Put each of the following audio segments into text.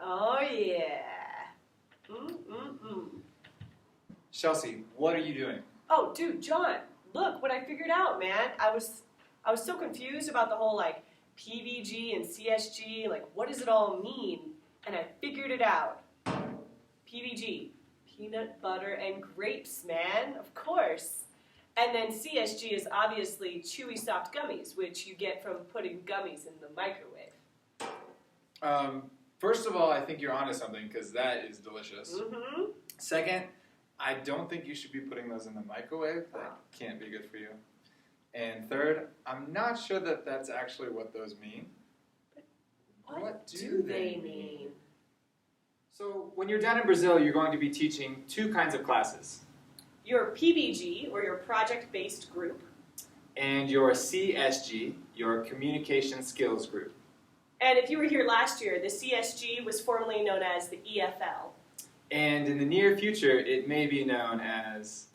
Oh, yeah. Mm-mm-mm. Chelsea, what are you doing? Oh, dude, John, look what I figured out, man. I was so confused about the whole, like, PBG and CSG, like, what does it all mean? And I figured it out. PBG, peanut butter and grapes, man, of course. And then CSG is obviously chewy soft gummies, which you get from putting gummies in the microwave. First of all, I think you're onto something because that is delicious. Mm-hmm. Second, I don't think you should be putting those in the microwave. That can't be good for you. And third, I'm not sure that that's actually what those mean. What do they mean? So when you're down in Brazil, you're going to be teaching two kinds of classes. Your PBG, or your project-based group. And your CSG, your communication skills group. And if you were here last year, the CSG was formerly known as the EFL. And in the near future, it may be known as...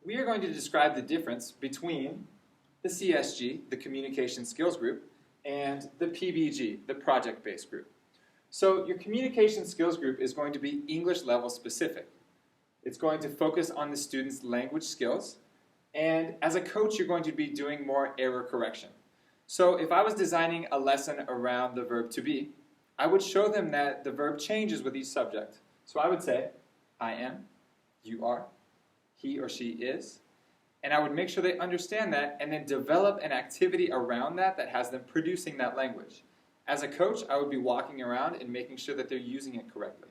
We are going to describe the difference between the CSG, the communication skills group, and the PBG, the project-based group. So your communication skills group is going to be English level specific. It's going to focus on the students' language skills, and as a coach, you're going to be doing more error correction. So if I was designing a lesson around the verb to be, I would show them that the verb changes with each subject. So I would say, I am, you are, he or she is, and I would make sure they understand that and then develop an activity around that that has them producing that language. As a coach, I would be walking around and making sure that they're using it correctly.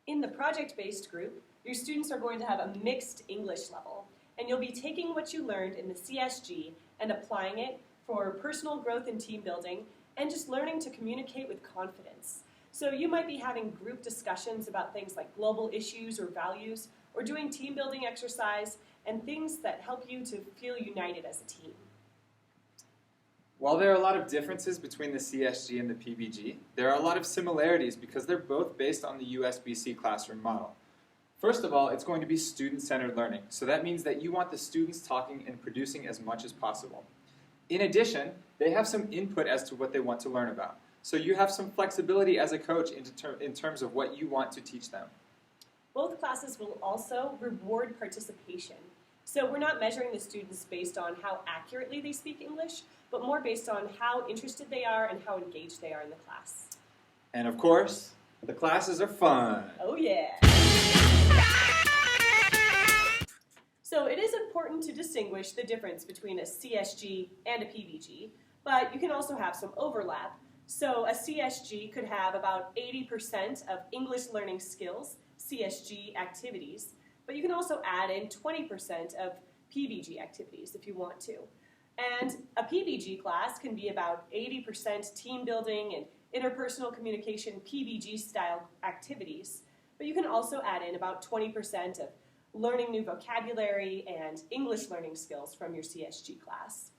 In the project-based group, your students are going to have a mixed English level, and you'll be taking what you learned in the CSG and applying it for personal growth and team building and just learning to communicate with confidence. So you might be having group discussions about things like global issues or values, or doing team building exercise and things that help you to feel united as a team. While there are a lot of differences between the CSG and the PBG, there are a lot of similarities because they're both based on the USBC classroom model. First of all, it's going to be student-centered learning, so that means that you want the students talking and producing as much as possible. In addition, they have some input as to what they want to learn about, so you have some flexibility as a coach in terms of what you want to teach them. Both classes will also reward participation. So we're not measuring the students based on how accurately they speak English, but more based on how interested they are and how engaged they are in the class. And of course, the classes are fun. Oh yeah! So it is important to distinguish the difference between a CSG and a PBG, but you can also have some overlap. So a CSG could have about 80% of English learning skills, CSG activities, but you can also add in 20% of PBG activities if you want to. And a PBG class can be about 80% team building and interpersonal communication PBG style activities, but you can also add in about 20% of learning new vocabulary and English learning skills from your CSG class.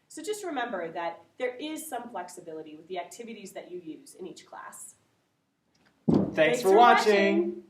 So just remember that there is some flexibility with the activities that you use in each class. Thanks for watching.